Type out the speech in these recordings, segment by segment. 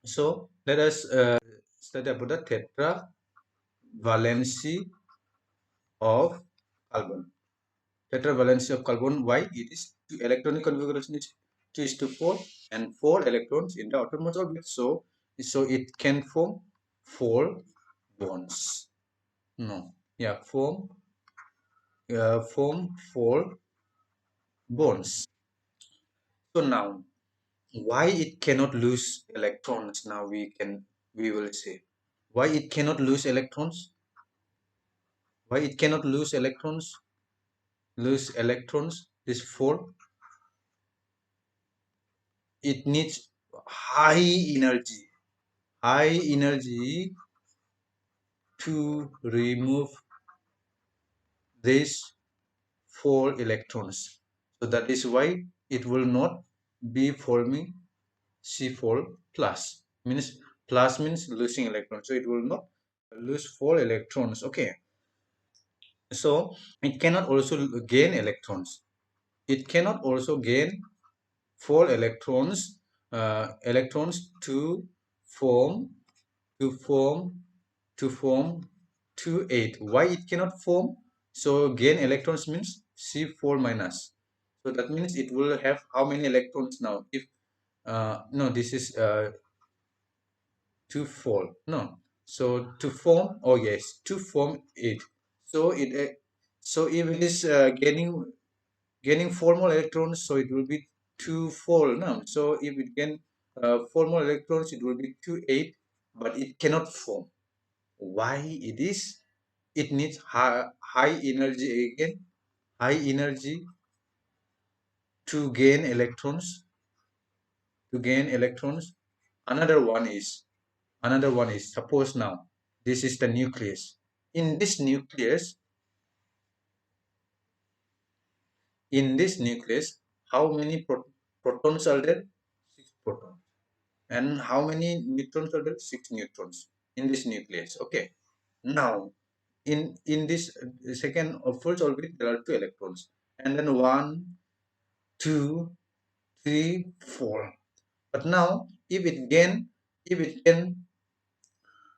So let us study about the tetra valency of carbon. Tetra valency of carbon, why it is two electronic configuration is 2:4 and 4 electrons in the outermost orbit. So it can form 4 bonds. No, yeah, form 4 bonds. So now, why it cannot lose electrons? Now we will say why it cannot lose electrons. Why it cannot lose electrons? Lose electrons. This 4. It needs high energy. High energy to remove these 4 electrons. So that is why it will not be forming C4 plus. Means plus means losing electrons. So it will not lose 4 electrons. Okay. So it cannot also gain electrons. It cannot also gain 4 electrons to form to form to form 2,8. Why it cannot form? So gain electrons means C4 minus. So that means it will have how many electrons now? If no, this is to form. No, so to form. Oh yes, to form 8. So so if it is gaining 4 more electrons, so it will be 2-fold now. So if it gain 4 more electrons, it will be 2-8, but it cannot form. Why it is? It needs high energy again, high energy to gain electrons. To gain electrons, another one is suppose now this is the nucleus. In this nucleus, how many protons are there? 6 protons. And how many neutrons are there? 6 neutrons in this nucleus. Okay. Now, in this second or first orbit, there are 2 electrons, and then 1, 2, 3, 4. But now, if it gain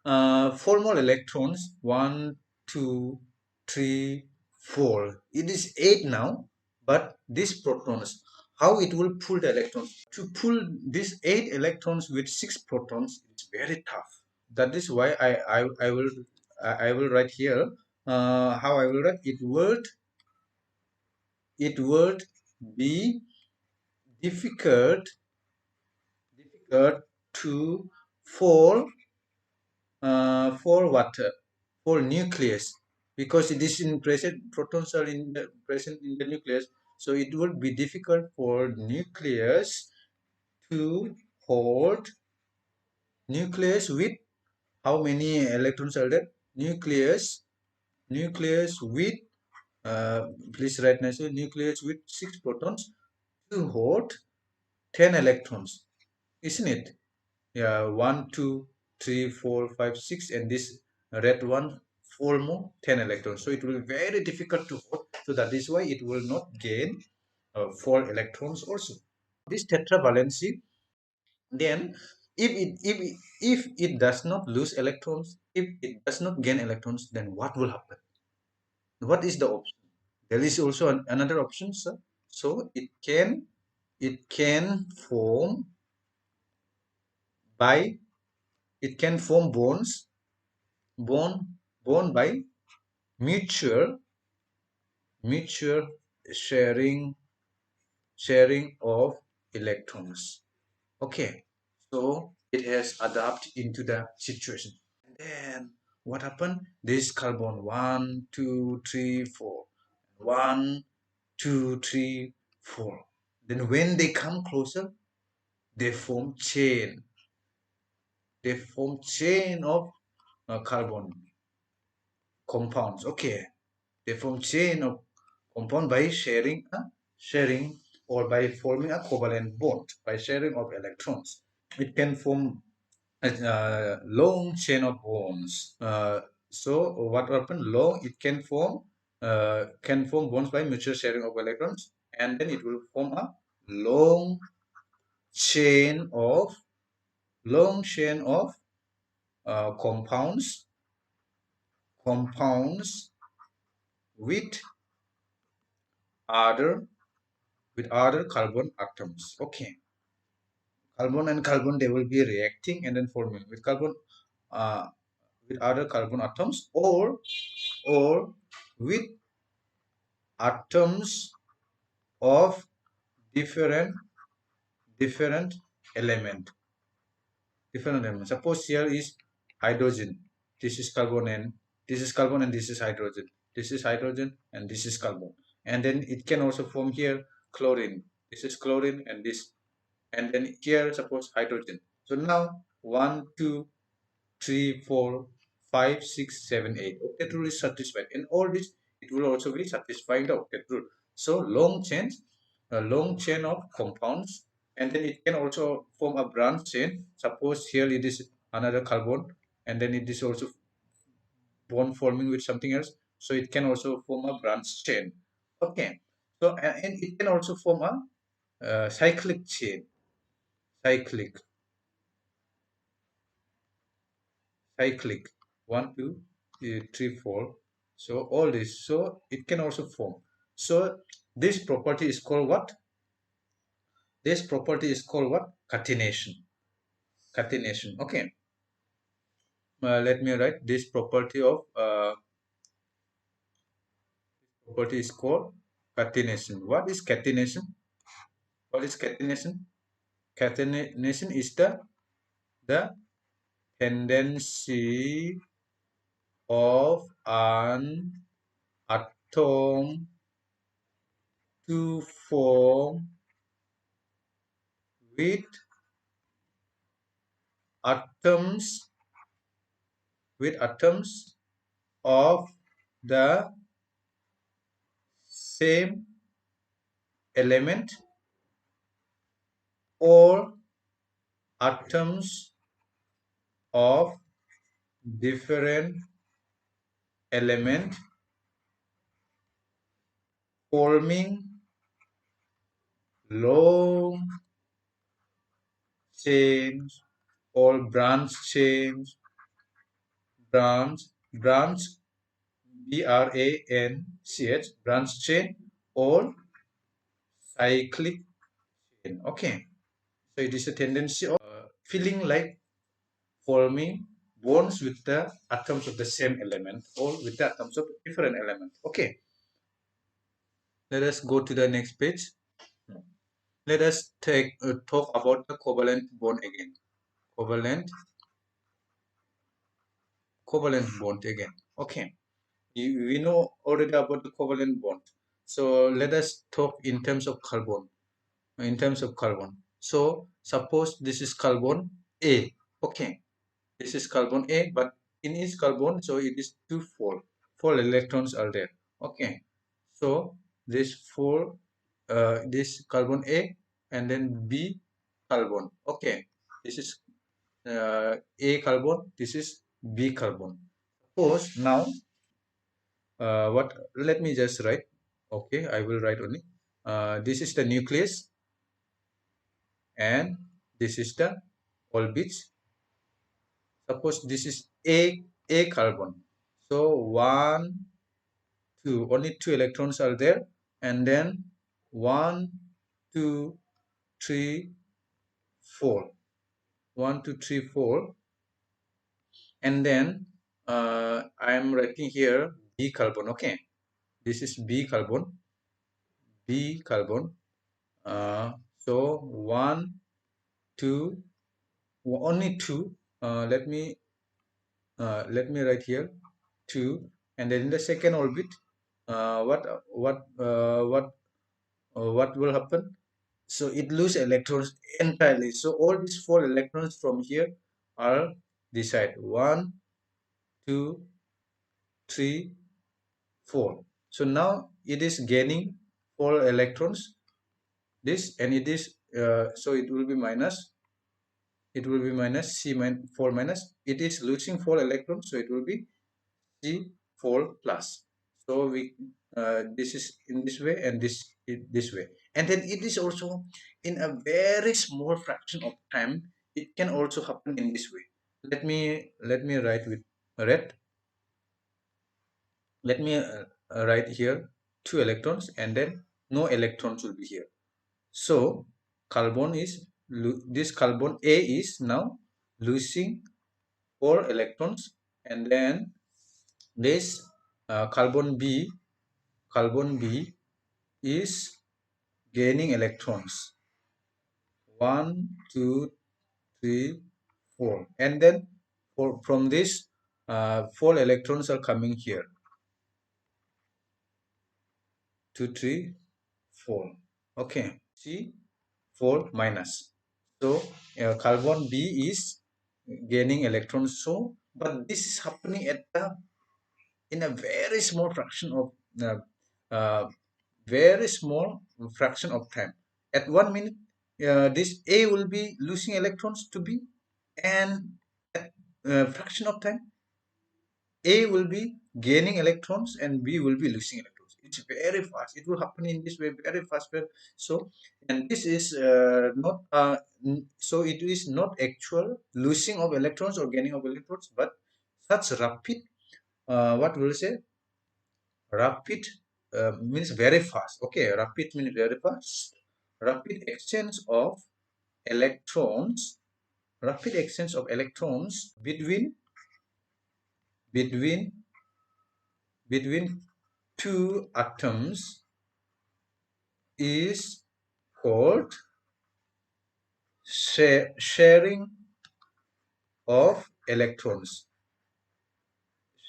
4 more electrons, 1, 2, 3, 4. It is 8 now, but these protons, how it will pull the electrons? To pull these 8 electrons with 6 protons, it's very tough. That is why I will write here how I will write it would be difficult to for what for nucleus, because it is in present, protons are in the present in the nucleus, so it would be difficult for nucleus to hold nucleus with how many electrons are there? Nucleus with please write nicely, nucleus with 6 protons to hold 10 electrons, isn't it? Yeah, 1, 2, 3, 4, 5, 6, and this red one 4 more 10 electrons. So it will be very difficult to hold. So that is why it will not gain 4 electrons also. This tetravalency, then if it does not lose electrons, if it does not gain electrons, then what will happen? What is the option? There is also another option, sir. So it can form by it can form bond bond by mutual mutual sharing of electrons. Okay, so it has adapted into the situation. And then what happened? This carbon 1, 2, 3, 4. 1, 2, 3, 4. Then when they come closer, they form chain. They form chain of carbon compounds. Okay, they form chain of compound by sharing or by forming a covalent bond by sharing of electrons. It can form a long chain of bonds. So what happens? Long it can form bonds by mutual sharing of electrons, and then it will form a long chain of long chain of compounds with other carbon atoms. Okay, carbon and carbon, they will be reacting and then forming with carbon uh, with other carbon atoms, or with atoms of different different element different element. Suppose here is hydrogen, this is carbon, and this is carbon, and this is hydrogen, this is hydrogen, and this is carbon. And then it can also form here chlorine, this is chlorine, and this, and then here suppose hydrogen. So now 1 2 3 4 5 6 7 8 octet rule is satisfied, and all this it will also be satisfying the octet rule. So long chains, a long chain of compounds, and then it can also form a branch chain. Suppose here it is another carbon, and then it is also bond forming with something else, so it can also form a branch chain. Okay, so and it can also form a cyclic chain, cyclic cyclic 1 2 3 4. So all this, so it can also form. So this property is called what? This property is called what? Catenation. Catenation. Okay, let me write this property of property is called catenation. What is catenation? What is catenation? Catenation is the tendency of an atom to form with atoms of the same element, or atoms of different element, forming long chains or branch branch branch chain or cyclic chain. Okay, so it is a tendency of feeling like forming bonds with the atoms of the same element or with the atoms of different element. Okay, let us go to the next page. Let us talk about the covalent bond again. Covalent bond again. Okay, we know already about the covalent bond. So let us talk in terms of carbon. In terms of carbon. So suppose this is carbon A. Okay, this is carbon A, but in each carbon, so it is four electrons are there. Okay, so this carbon A, and then B carbon. Okay, this is A carbon, this is B carbon. Suppose now what, let me just write. Okay, I will write only this is the nucleus, and this is the orbits. Suppose this is a carbon, so 1 2, only 2 electrons are there, and then 1 2 3 4, 1 2 3 4, and then I am writing here B carbon. Okay, this is B carbon, so 1 2, only 2, let me write here 2, and then in the second orbit what will happen? So it lose electrons entirely, so all these 4 electrons from here are this side, 1 2 3 4. So now it is gaining 4 electrons, this, and it is so it will be minus, C 4 minus, it is losing 4 electrons, so it will be C4 plus. So we this is in this way, and this way, and then it is also in a very small fraction of time it can also happen in this way. Let me write with red. Let me write here 2 electrons, and then no electrons will be here. So carbon is this carbon A is now losing 4 electrons, and then this carbon B is gaining electrons. 1, 2, 3, 4, and then from this 4 electrons are coming here. 2, 3, 4. Okay, C 4 minus. So carbon B is gaining electrons. So, but this is happening at the in a very small fraction of uh, very small fraction of time. At 1 minute, this A will be losing electrons to B, and at fraction of time, A will be gaining electrons and B will be losing electrons. It's very fast. It will happen in this way very fast. So, and this is not so it is not actual losing of electrons or gaining of electrons, but such rapid. What will say? Rapid means very fast. Okay, rapid means very fast. Rapid exchange of electrons. Rapid exchange of electrons between between two atoms is called sharing of electrons.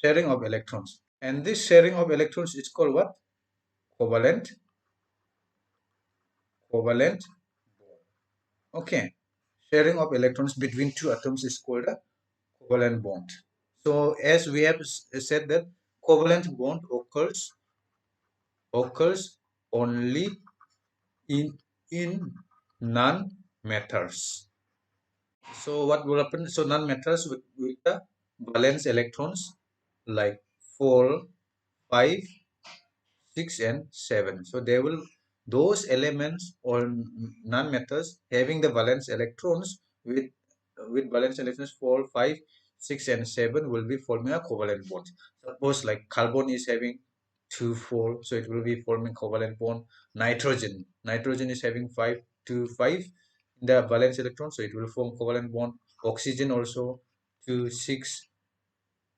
Sharing of electrons. And this sharing of electrons is called what? Covalent. Covalent. Okay. Sharing of electrons between two atoms is called a covalent bond. So as we have said that covalent bond occurs only in non-matters. So what will happen? So non-matters with the valence electrons like 4, 5, 6, and 7. So they will those elements or non-matters having the valence electrons with valence electrons 4, 5, 6, and 7 will be forming a covalent bond. Suppose like carbon is having 2, 4, so it will be forming covalent bond. Nitrogen is having 5, 2, 5 in the valence electron, so it will form covalent bond. Oxygen also 2, 6,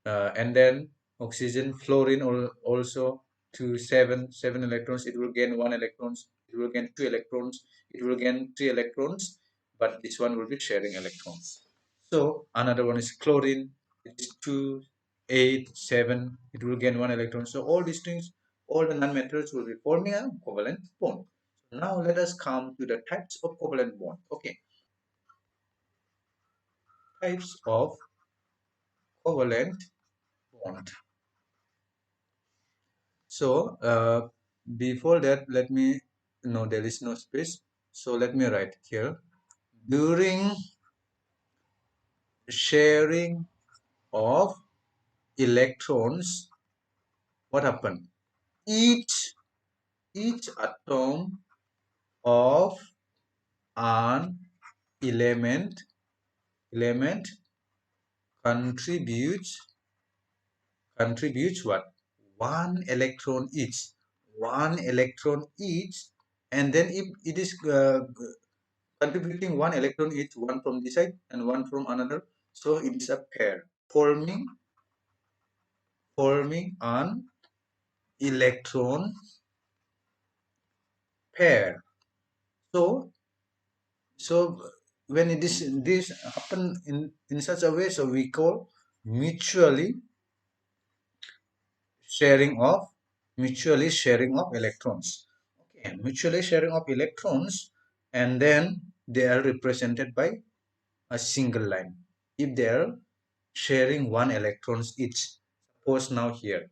and then oxygen, fluorine also 2, 7, 7 electrons. It will gain 1 electrons. It will gain 2 electrons. It will gain 3 electrons, but this one will be sharing electrons. So another one is chlorine. It is 2, 8, 7. It will gain 1 electron. So all these things, all the non-metals will be forming a covalent bond. Now let us come to the types of covalent bond. Okay, types of covalent bond. So before that, let me no, there is no space. So let me write here. During sharing of electrons, what happened? Each atom of an element contributes what? 1 electron each, and then if it is contributing 1 electron each, one from this side and one from another, so it is a pair forming an electron pair. So when it is this happen in such a way, so we call mutually sharing of electrons. Okay, mutually sharing of electrons, and then they are represented by a single line if they are sharing 1 electrons each. Suppose now here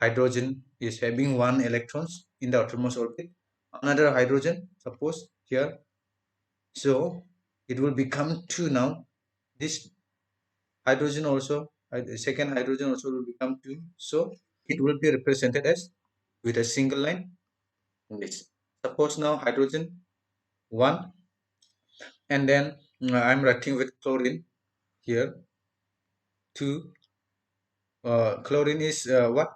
hydrogen is having 1 electrons in the outermost orbit, another hydrogen suppose here, so it will become 2 now. This hydrogen also, second hydrogen also will become 2, so it will be represented as with a single line this. Suppose now hydrogen 1, and then I'm writing with chlorine here. 2. Chlorine is what?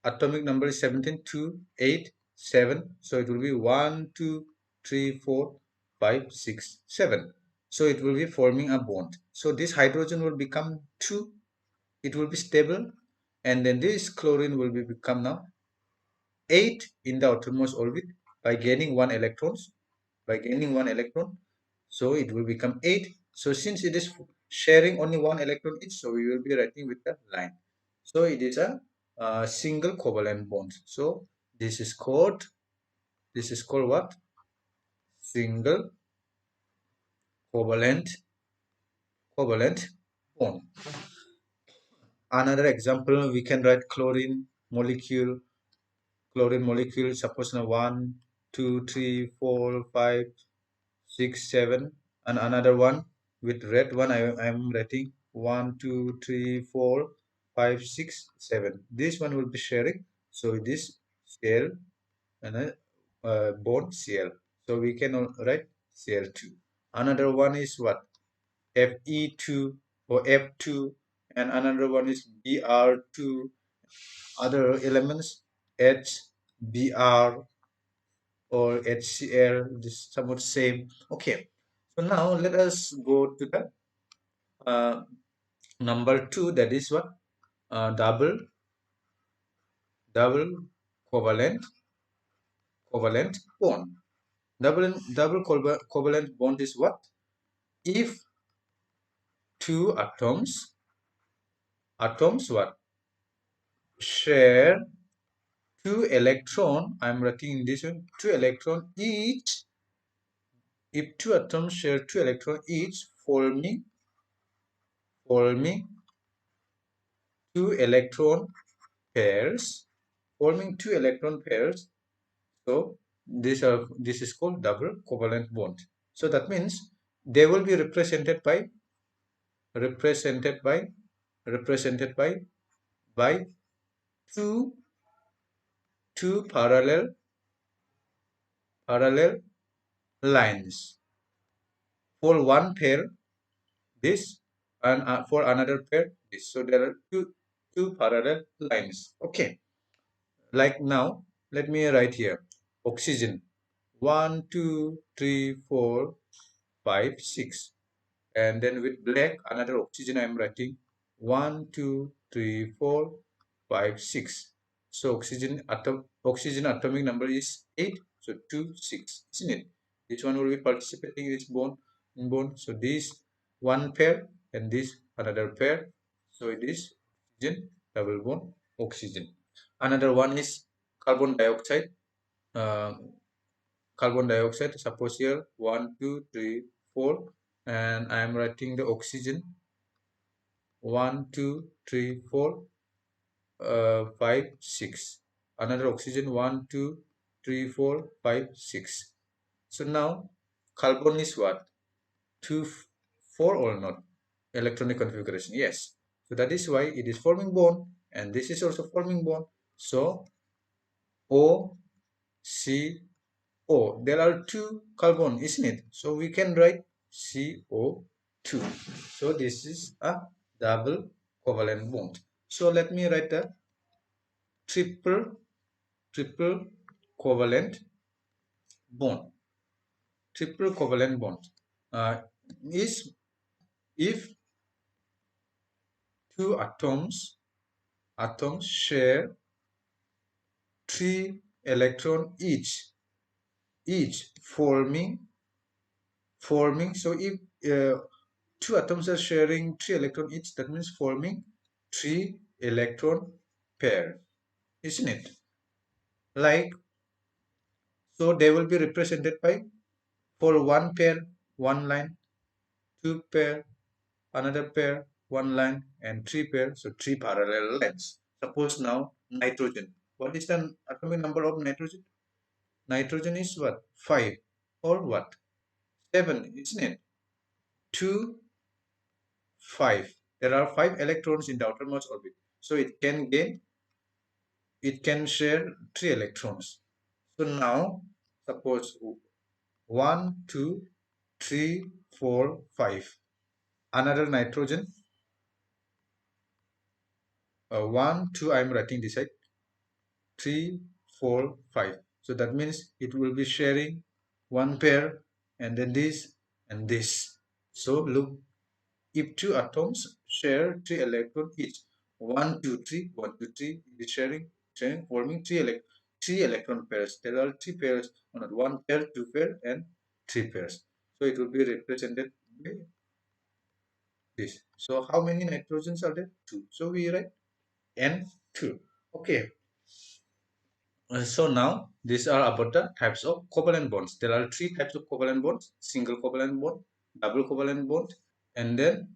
Atomic number is 17, 2, 8, 7. So it will be 1, 2, 3, 4, 5, 6, 7. So it will be forming a bond. So this hydrogen will become 2. It will be stable. And then this chlorine will become now 8 in the outermost orbit by gaining 1 electrons. By gaining 1 electron. So it will become 8. So since it is sharing only 1 electron each, so we will be writing with the line. So it is a single covalent bond. So this is called what? Single covalent bond. Another example, we can write chlorine molecule, suppose now 1, 2, 3, 4, 5, 6, 7, and another one with red one I am writing 1, 2, 3, 4, 5, 6, 7. This one will be sharing, so this Cl and a bond Cl. So we can write Cl2. Another one is what? Fe2 or F2, and another one is Br2. Other elements H, Br, or HCl, this somewhat same. Okay, so now let us go to the uh, number 2, that is what? Double covalent bond. Double covalent bond is what? If two atoms what? Share 2 electron. I'm writing in this one, 2 electron each. If two atoms share 2 electron each, forming 2 electron pairs, so this is called double covalent bond. So that means they will be represented by by two parallel lines. For one pair this, and for another pair this. So there are two parallel lines. Okay, like now let me write here oxygen 1, 2, 3, 4, 5, 6, and then with black another oxygen I am writing 1, 2, 3, 4, 5, 6. So oxygen atomic number is 8, so 2, 6, isn't it? This one will be participating in this bond. So this one pair and this another pair, so it is oxygen double bond oxygen. Another one is carbon dioxide. uh, Carbon dioxide, suppose here 1, 2, 3, 4, and I am writing the oxygen 1, 2, 3, 4, 5, 6. Another oxygen 1, 2, 3, 4, 5, 6. So now carbon is what? 2, 4 or not? Electronic configuration, yes. So that is why it is forming bond, and this is also forming bond. So O, C, O. There are 2 carbon, isn't it? So we can write CO2. So this is a double covalent bond. So let me write a triple covalent bond. Triple covalent bond is if two atoms share 3 electron each forming. So if two atoms are sharing 3 electron each, that means forming 3 electron pair, isn't it? Like, so they will be represented by, for one pair one line, two pair another pair one line, and three pair, so 3 parallel lines. Suppose now nitrogen, what is the atomic number of nitrogen? Nitrogen is what? 5 or what? 7, isn't it? 2, 5. There are 5 electrons in the outermost orbit, so it can share 3 electrons. So now suppose 1, 2, 3, 4, 5. Another nitrogen, 1, 2, I'm writing this side, 3, 4, 5. So that means it will be sharing one pair and then this and this. So look, if two atoms share 3 electrons each, 1, 2, 3, 1, 2, 3, it is sharing, forming 3 electron pairs. There are 3 pairs, not 1 pair, 2 pair, and 3 pairs. So it will be represented by this. So how many nitrogens are there? 2. So we write N2. Okay. So now these are about the types of covalent bonds. There are 3 types of covalent bonds: single covalent bond, double covalent bond, and then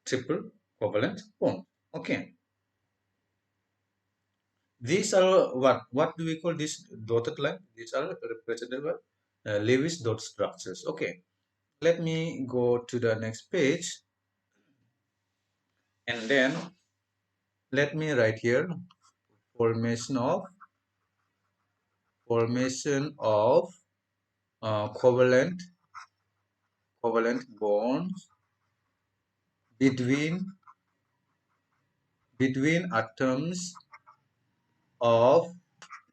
triple covalent bond. Okay. These are what do we call this dotted line? These are represented by Lewis dot structures. Okay. Let me go to the next page, and then let me write here formation of covalent bonds between atoms of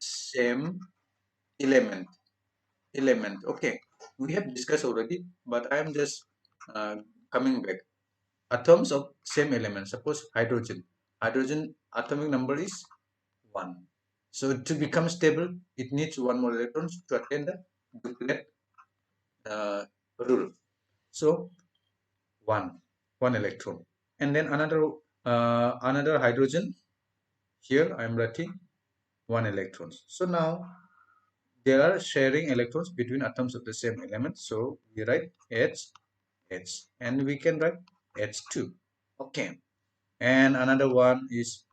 same element. Okay, we have discussed already, but I am just uh, coming back. Atoms of same element. Suppose hydrogen atomic number is 1. So to become stable, it needs one more electrons to attain the duplet rule. So one electron, and then another hydrogen. Here I am writing 1 electrons. So now they are sharing electrons between atoms of the same element. So we write H, and we can write H2. Okay. And another one is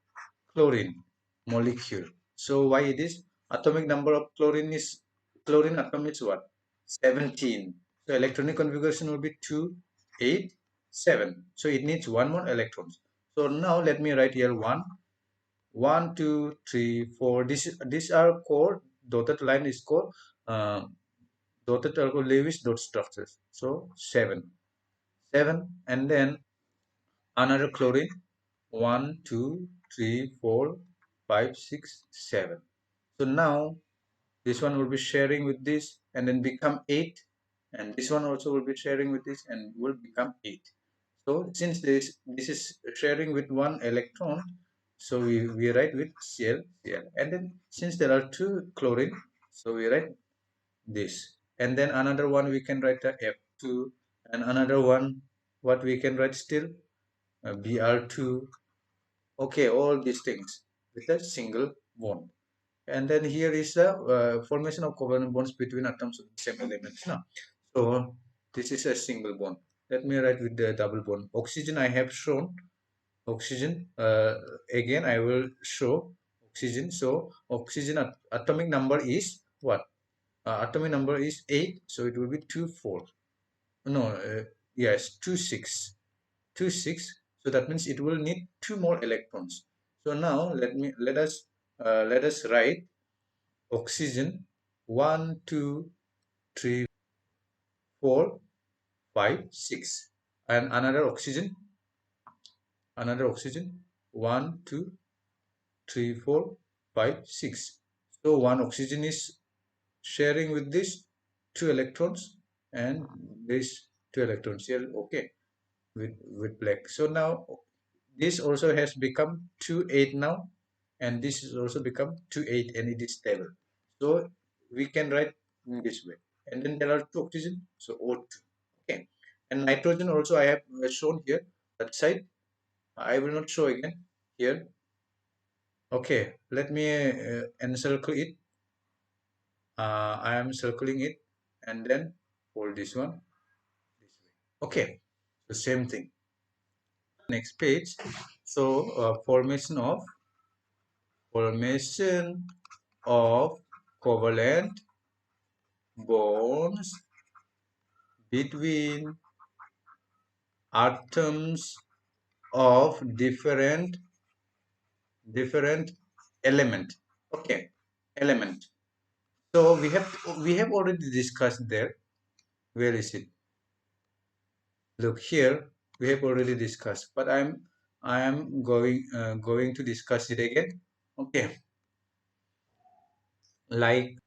chlorine molecule. So why it is? Atomic number of chlorine atom is what? 17. So electronic configuration will be 2, 8, 7. So it needs one more electrons. So now let me write here 1, 1, 2, 3, 4. These are called dotted line is called dotted are called Lewis dot structures. So 7, and then another chlorine 1, 2, 3, 4, 5, 6, 7. So now this one will be sharing with this and then become 8, and this one also will be sharing with this and will become 8. So since this is sharing with one electron, so we write with Cl, and then since there are 2 chlorine, so we write this, and then another one we can write the F2, and another one what we can write still Br2. Okay, all these things with a single bond. And then here is the formation of covalent bonds between atoms of the same elements. No? So this is a single bond. Let me write with the double bond. Oxygen I have shown. Oxygen, again I will show oxygen. So oxygen atomic number is what? Atomic number is 8. So it will be 2, 4. No, yes, 2, 6. 2, 6. So that means it will need 2 more electrons. So now let us write oxygen 1, 2, 3, 4, 5, 6, and another oxygen 1, 2, 3, 4, 5, 6. So one oxygen is sharing with this 2 electrons, and this 2 electrons here. Okay, with black. So now this also has become 2, 8 now, and this is also become 2, 8, and it is stable. So we can write in this way. And then there are 2 oxygen, so O2. Okay, and nitrogen also I have shown here that side. I will not show again here. Okay, let me encircle it. I am circling it, and then hold this one this way. Okay, the same thing. Next page. So formation of covalent bonds between atoms of different element. Okay, element. So we have already discussed there. Where is it? Look here, we have already discussed, but I am going to discuss it again. Okay, like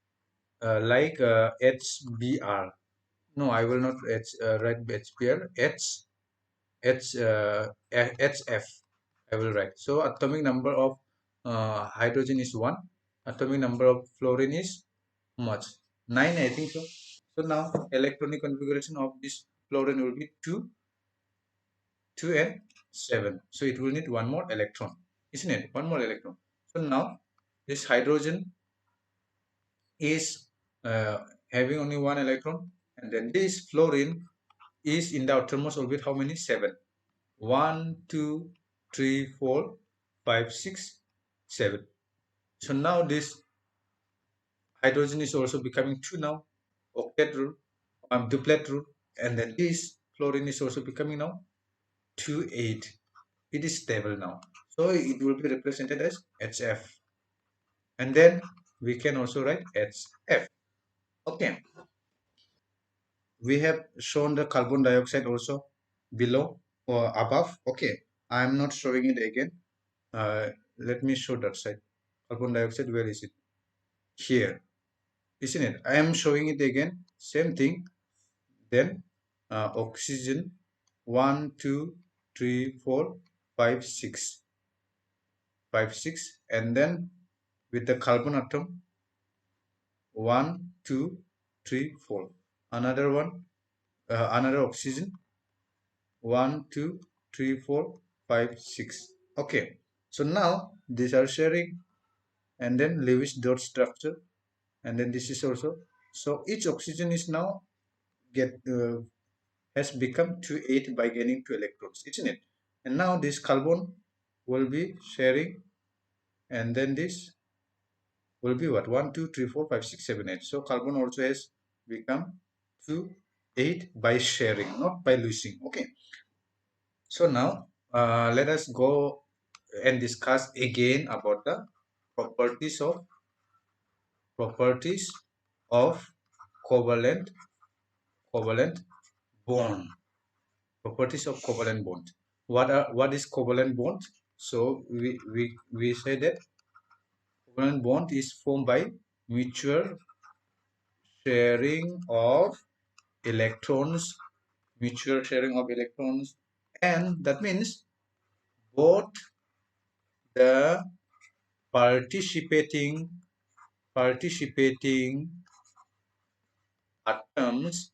HBr. No, I will not write HBr. HF. I will write. So atomic number of hydrogen is 1. Atomic number of fluorine is much 9, I think so. So now electronic configuration of this fluorine will be 2 and 7. So it will need one more electron, isn't it? One more electron. So now this hydrogen is uh, having only one electron, and then this fluorine is in the outermost orbit. How many? 7. 1, 2, 3, 4, 5, 6, 7. So now this hydrogen is also becoming 2 now. Octet rule, duplet rule, and then this fluorine is also becoming now 2, 8. It is stable now. So it will be represented as HF. And then we can also write HF. Okay. We have shown the carbon dioxide also below or above. Okay. I am not showing it again. Let me show that side. Carbon dioxide, where is it? Here. Isn't it? I am showing it again. Same thing. Then oxygen 1, 2, 3, 4, 5, 6. 5, 6. And then with the carbon atom 1, 2, 3, 4. Another one, another oxygen 1, 2, 3, 4, 5, 6. Okay. So now these are sharing, and then Lewis dot structure, and then this is also. So each oxygen is now get has become 2, 8 by gaining 2 electrons, isn't it? And now this carbon will be sharing, and then this will be what? 1, 2, 3, 4, 5, 6, 7, 8. So carbon also has become 2, 8 by sharing, not by losing. Okay. So now let us go and discuss again about the properties of properties of covalent covalent bond. Properties of covalent bond. What is covalent bond? So we say that covalent bond is formed by mutual sharing of electrons, mutual sharing of electrons, and that means both the participating atoms,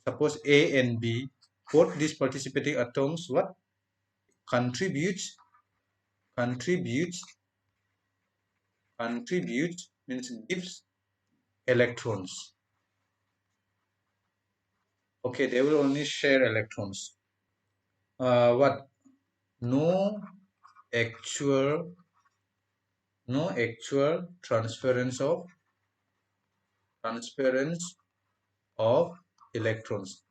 suppose A and B, both these participating atoms what contributes contributes contributes means gives electrons. Okay, they will only share electrons. What? No actual no actual transference of electrons.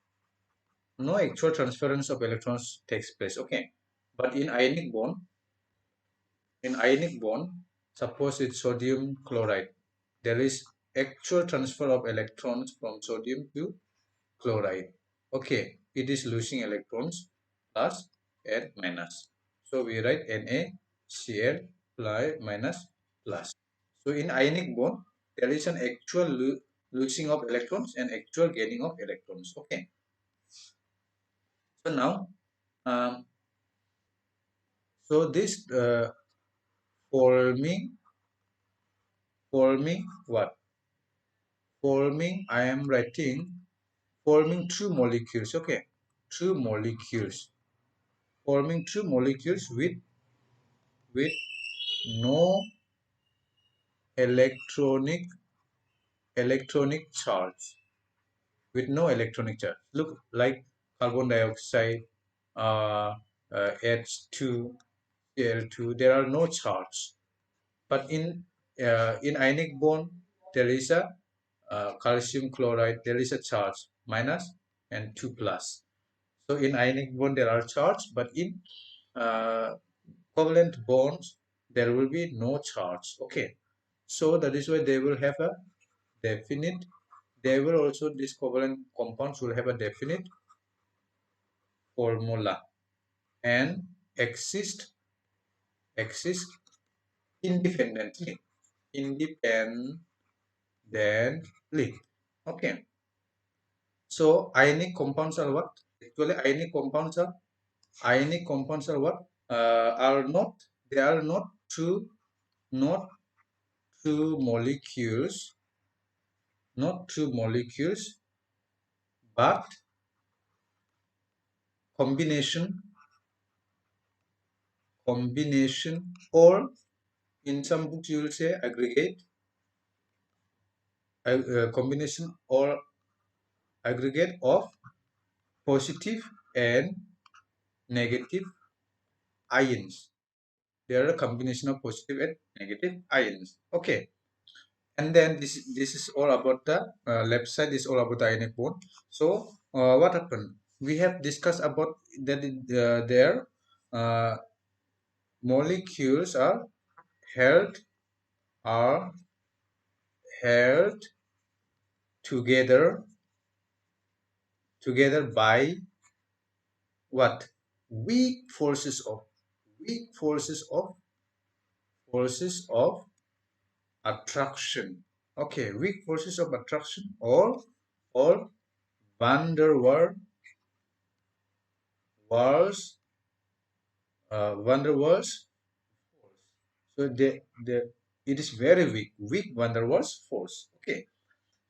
No actual transference of electrons takes place. Okay, but in ionic bond, suppose it's sodium chloride, there is actual transfer of electrons from sodium to chloride. Okay, it is losing electrons plus and minus. So we write NaCl plus minus plus. So in ionic bond, there is an actual losing of electrons and actual gaining of electrons. Okay. So now, um, so this forming what? Forming, I am writing forming two molecules. Okay, two molecules. Forming two molecules with no electronic charge. With no electronic charge. Look like carbon dioxide, H2, Cl2. There are no charge. But in ionic bond, there is a calcium chloride. There is a charge minus and 2 plus. So in ionic bond there are charge, but in uh, covalent bonds there will be no charge. Okay, so that is why they will have a definite. They will also, these covalent compounds will have a definite formula and exist independently. Okay. So ionic compounds are what? Actually, ionic compounds are what? Are not, they are not two, not two molecules, not two molecules, but combination, or in some books you will say aggregate, combination or aggregate of positive and negative ions. They are a combination of positive and negative ions. Okay. And then this is all about the left side is all about the ionic bond. So what happened? We have discussed about that their uh, molecules held are held together by what? Weak forces of weak forces of attraction. Okay, weak forces of attraction or van der Waals van der Waals force. So it is very weak van der Waals force. Okay.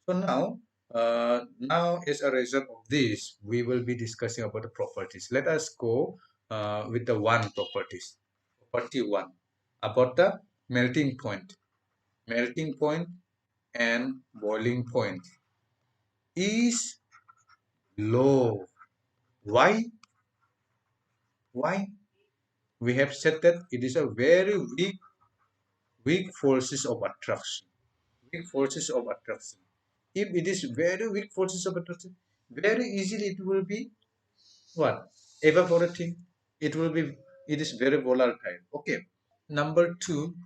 So now as a result of this, we will be discussing about the properties. Let us go with the one properties. Property one about the melting point. Melting point and boiling point is low. Why? Why? We have said that it is a very weak forces of attraction. Weak forces of attraction. If it is very weak forces of attraction, very easily it will be what? Evaporating. It is very volatile. Okay. Number two.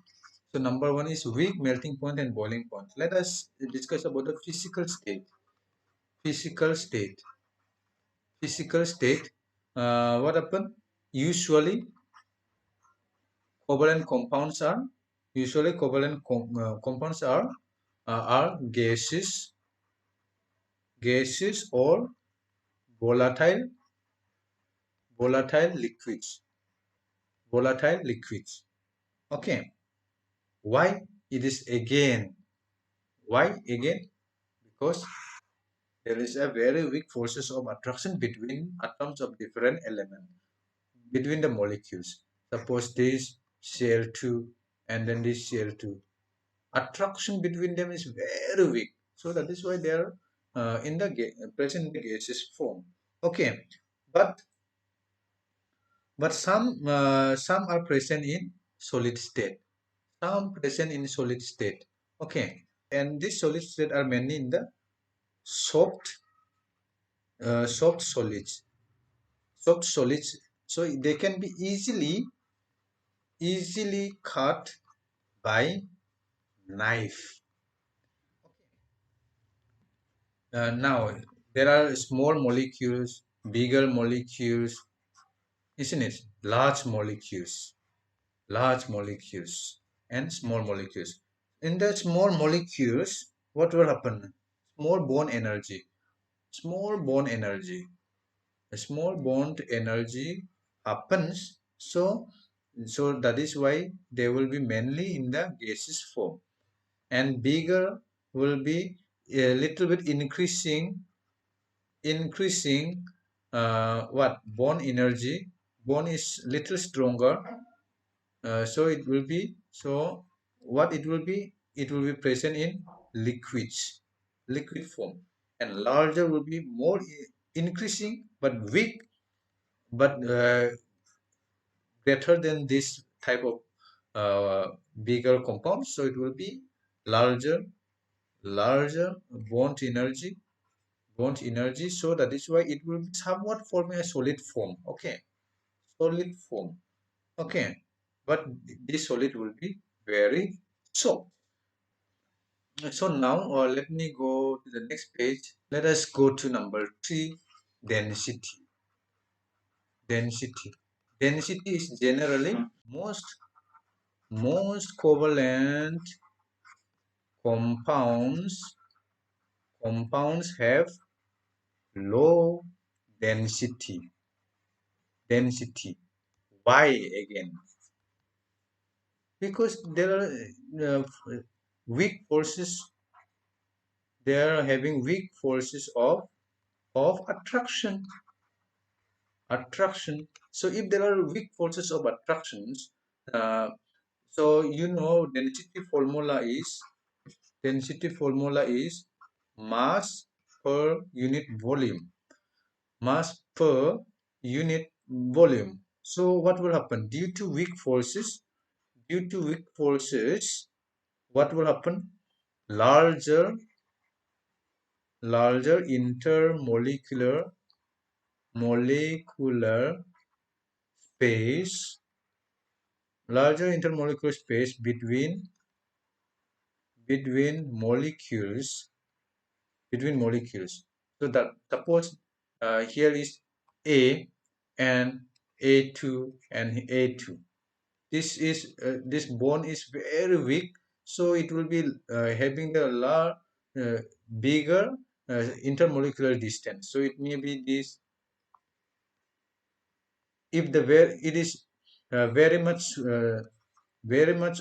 So number one is weak melting point and boiling point. Let us discuss about the physical state. Physical state. Physical state. What happened? Usually covalent compounds are compounds are gases or volatile volatile liquids okay. Why it is again? Why again? Because there is a very weak forces of attraction between atoms of different elements, between the molecules. Suppose this Cl2 and then this Cl2. Attraction between them is very weak. So that is why they are in the present in the gaseous form. Okay, but some are present in solid state. Some present in solid state. Okay, and these solid state are mainly in the soft soft solids. Soft solids. So they can be easily cut by knife. Now there are small molecules, bigger molecules, isn't it? Large molecules, and small molecules. In the small molecules, what will happen? Small bond energy. Small bond energy. A small bond energy happens. So that is why they will be mainly in the gaseous form, and bigger will be a little bit increasing what bond energy. Bond is little stronger, so it will be so what it will be present in liquid form, and larger will be more increasing but weak, but greater than this type of bigger compound. So it will be larger larger bond energy. So that is why it will somewhat form a solid form. Okay, solid form. Okay, but this solid will be very soft. So now let me go to the next page. Let us go to number 3, density. Density. Density is generally most covalent compounds have low density. Density. Why again? Because there are weak forces. They are having weak forces of attraction. Attraction. So if there are weak forces of attractions, uh, so you know density formula is mass per unit volume. Mass per unit volume. So what will happen? Due to weak forces, what will happen? Larger intermolecular molecular space, larger intermolecular space between molecules. So that suppose here is A and A2 and A2. This bond is very weak, so it will be having the bigger intermolecular distance. So it may be this. If the where it is very much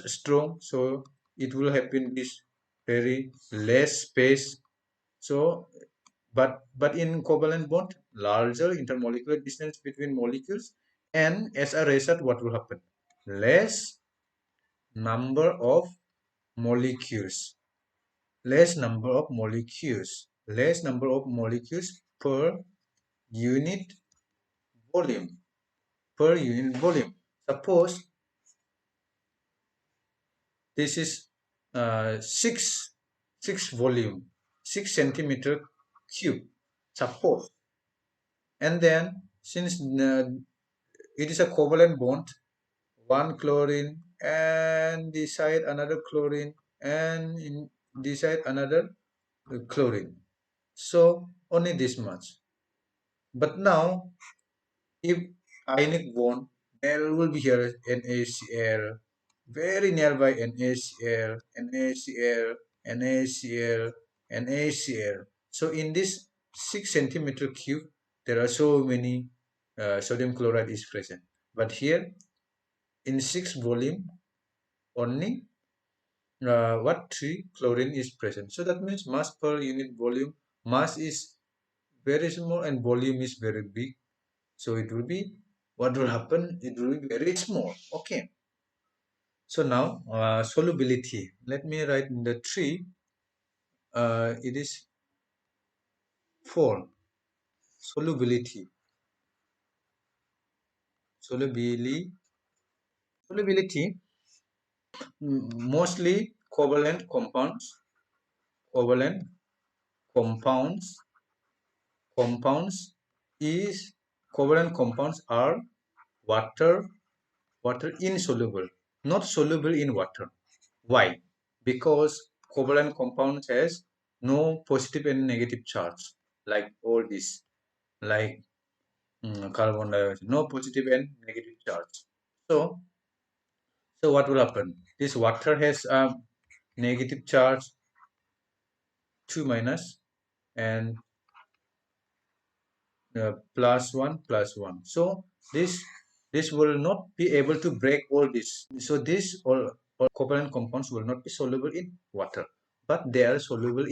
strong, so it will happen this very less space. So but in covalent bond, larger intermolecular distance between molecules, and as a result, what will happen? Less number of molecules. Less number of molecules per unit volume. Suppose this is six volume, 6 centimeter cube. Suppose, and then since it is a covalent bond, one chlorine and this side another chlorine and in this side another chlorine. So only this much. But now if ionic bond, there will be here NaCl, very nearby NaCl, NaCl, NaCl, NaCl. So in this 6 centimeter cube, there are so many sodium chloride is present. But here in 6 volume, only what 3 chlorine is present. So that means mass per unit volume, mass is very small and volume is very big. So it will be, what will happen? It will be very small. Okay. So now solubility. Let me write in the 3. It is 4. Solubility. Solubility. Solubility. Mostly covalent compounds. Compounds is covalent compounds are water insoluble, not soluble in water. Why? Because covalent compounds has no positive and negative charge, like all this, like carbon dioxide, no positive and negative charge. So, so what will happen? This water has a negative charge 2 minus and +1 +1. So this will not be able to break all this. So this all covalent compounds will not be soluble in water, but they are soluble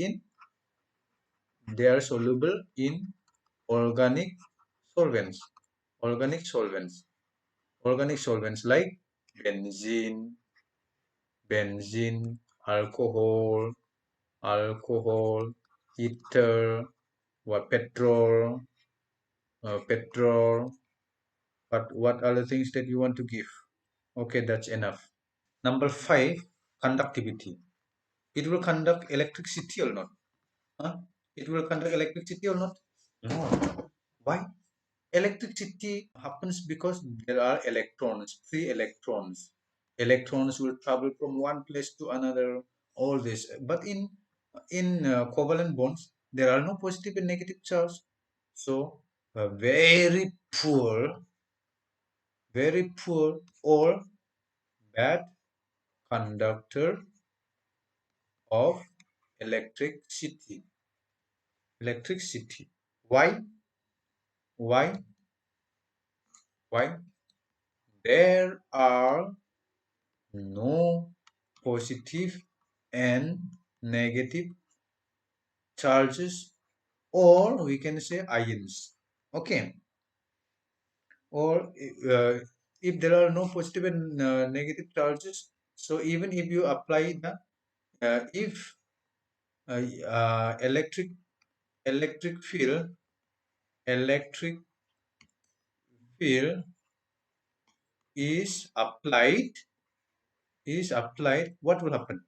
in organic solvents. Organic solvents. Organic solvents like benzene, alcohol, ether, what petrol. But what are the things that you want to give? Okay, that's enough. Number 5, conductivity. It will conduct electricity or not? Huh? It will conduct electricity or not? No. Why? Electricity happens because there are electrons, free electrons. Electrons will travel from one place to another, all this. But in covalent bonds, there are no positive and negative charge. So, very poor. very poor or bad conductor of electricity. Electricity. Why? Why? Why? There are no positive and negative charges, or we can say ions. Okay. Or if there are no positive and negative charges, so even if you apply the if electric field electric field is applied, what will happen?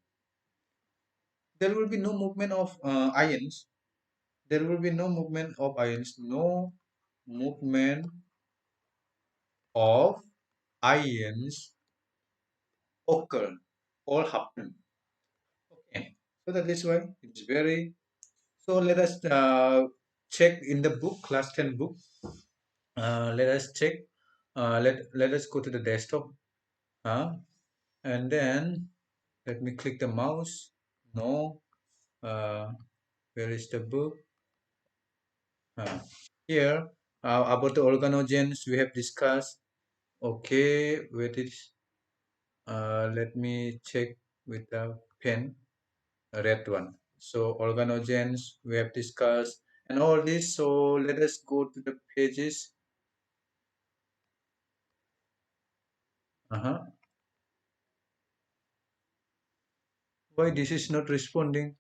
There will be no movement of ions. There will be no movement of ions. No movement of ions occur or happen. Okay. So that is why it's very. So let us check in the book, class 10 book. Let us check. Let us go to the desktop. And then let me click the mouse. No. Uh, where is the book? Here about the organogens we have discussed. Okay, wait it. Let me check with the pen, a red one. So organogens we have discussed and all this. So let us go to the pages. Why this is not responding?